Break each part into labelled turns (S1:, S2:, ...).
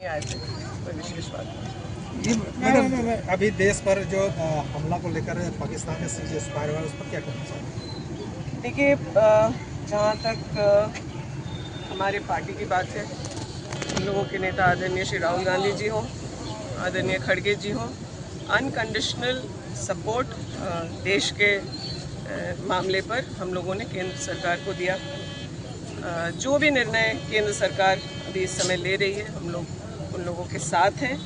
S1: आए थे, कोई विशेष बात
S2: जी मैडम, अभी देश पर जो हमला को लेकर पाकिस्तान ने सीज फायर हुआ उस पर क्या कहना चाहते हैं?
S1: देखिए, जहाँ तक हमारे पार्टी की बात है, हम लोगों के नेता आदरणीय श्री राहुल गांधी जी हों, आदरणीय खड़गे जी हों, अनकंडीशनल सपोर्ट देश के मामले पर हम लोगों ने केंद्र सरकार को दिया। जो भी निर्णय केंद्र सरकार अभी इस समय ले रही है, हम लोग उन लोगों के साथ हैं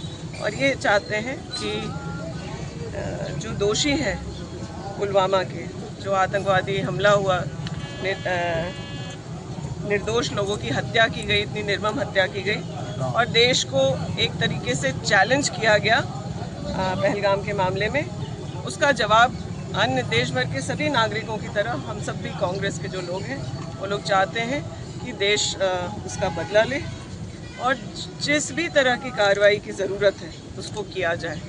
S1: और ये चाहते हैं कि जो दोषी हैं पुलवामा के, जो आतंकवादी हमला हुआ, निर्दोष लोगों की हत्या की गई, इतनी निर्मम हत्या की गई और देश को एक तरीके से चैलेंज किया गया पहलगाम के मामले में, उसका जवाब अन्य देश भर के सभी नागरिकों की तरह हम सब भी कांग्रेस के जो लोग हैं वो लोग चाहते हैं कि देश उसका बदला ले और जिस भी तरह की कार्रवाई की ज़रूरत है उसको किया जाए।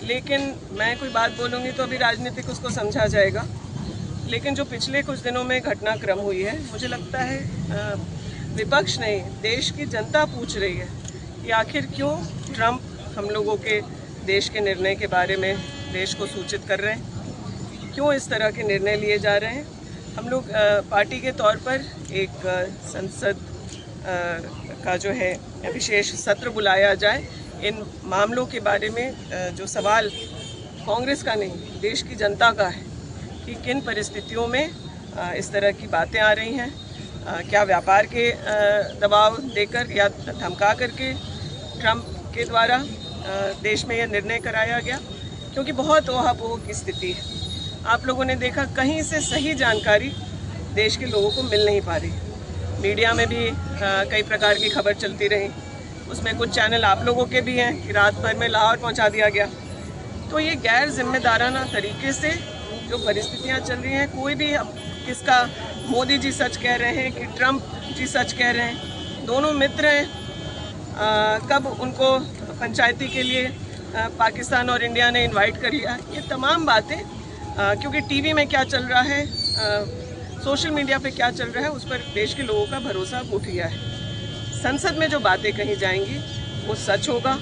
S1: लेकिन मैं कोई बात बोलूँगी तो अभी राजनीतिक उसको समझा जाएगा, लेकिन जो पिछले कुछ दिनों में घटनाक्रम हुई है, मुझे लगता है विपक्ष नहीं, देश की जनता पूछ रही है कि आखिर क्यों ट्रंप हम लोगों के देश के निर्णय के बारे में देश को सूचित कर रहे हैं, क्यों इस तरह के निर्णय लिए जा रहे हैं। हम लोग पार्टी के तौर पर एक संसद का जो है विशेष सत्र बुलाया जाए, इन मामलों के बारे में जो सवाल कांग्रेस का नहीं देश की जनता का है कि किन परिस्थितियों में इस तरह की बातें आ रही हैं, क्या व्यापार के दबाव देकर या धमका करके ट्रंप के द्वारा देश में यह निर्णय कराया गया, क्योंकि बहुत ओहापोह की स्थिति है। आप लोगों ने देखा कहीं से सही जानकारी देश के लोगों को मिल नहीं पा रही। मीडिया में भी कई प्रकार की खबर चलती रही, उसमें कुछ चैनल आप लोगों के भी हैं कि रात भर में लाहौर पहुंचा दिया गया। तो ये गैर जिम्मेदाराना तरीके से जो परिस्थितियां चल रही हैं, कोई भी अब किसका मोदी जी सच कह रहे हैं कि ट्रंप जी सच कह रहे हैं, दोनों मित्र हैं। कब उनको पंचायती के लिए पाकिस्तान और इंडिया ने इनवाइट कर लिया, ये तमाम बातें क्योंकि टीवी में क्या चल रहा है, सोशल मीडिया पे क्या चल रहा है, उस पर देश के लोगों का भरोसा उठ गया है। संसद में जो बातें कही जाएंगी वो सच होगा,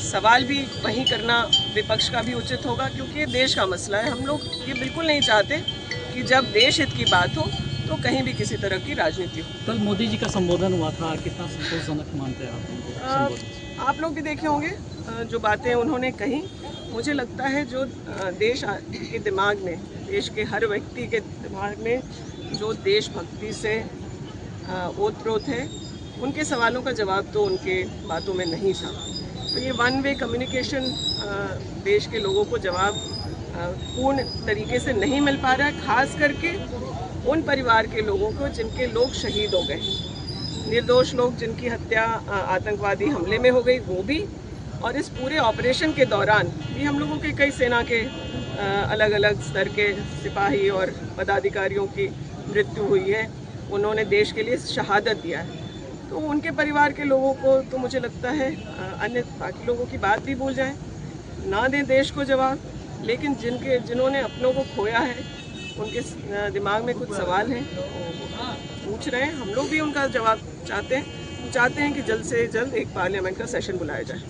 S1: सवाल भी वहीं करना विपक्ष का भी उचित होगा, क्योंकि ये देश का मसला है। हम लोग ये बिल्कुल नहीं चाहते कि जब देश हित की बात हो तो कहीं भी किसी तरह की राजनीति हो।
S3: कल मोदी जी का संबोधन हुआ था, कितना संतोषजनक मानते हैं आप?
S1: आप लोग भी देखे होंगे जो बातें उन्होंने कही। मुझे लगता है जो देश के दिमाग में, देश के हर व्यक्ति के दिमाग में जो देशभक्ति से ओतप्रोत है, उनके सवालों का जवाब तो उनके बातों में नहीं था। तो ये वन वे कम्युनिकेशन देश के लोगों को जवाब पूर्ण तरीके से नहीं मिल पा रहा है, खास करके उन परिवार के लोगों को जिनके लोग शहीद हो गए, निर्दोष लोग जिनकी हत्या आतंकवादी हमले में हो गई, वो भी, और इस पूरे ऑपरेशन के दौरान भी हम लोगों के कई सेना के अलग अलग स्तर के सिपाही और पदाधिकारियों की मृत्यु हुई है, उन्होंने देश के लिए शहादत दिया है। तो उनके परिवार के लोगों को तो मुझे लगता है अन्य बाकी लोगों की बात भी भूल जाएं, ना दें देश को जवाब, लेकिन जिन्होंने अपनों को खोया है, उनके दिमाग में कुछ सवाल हैं, पूछ रहे हैं। हम लोग भी उनका जवाब चाहते हैं कि जल्द से जल्द एक पार्लियामेंट का सेशन बुलाया जाए।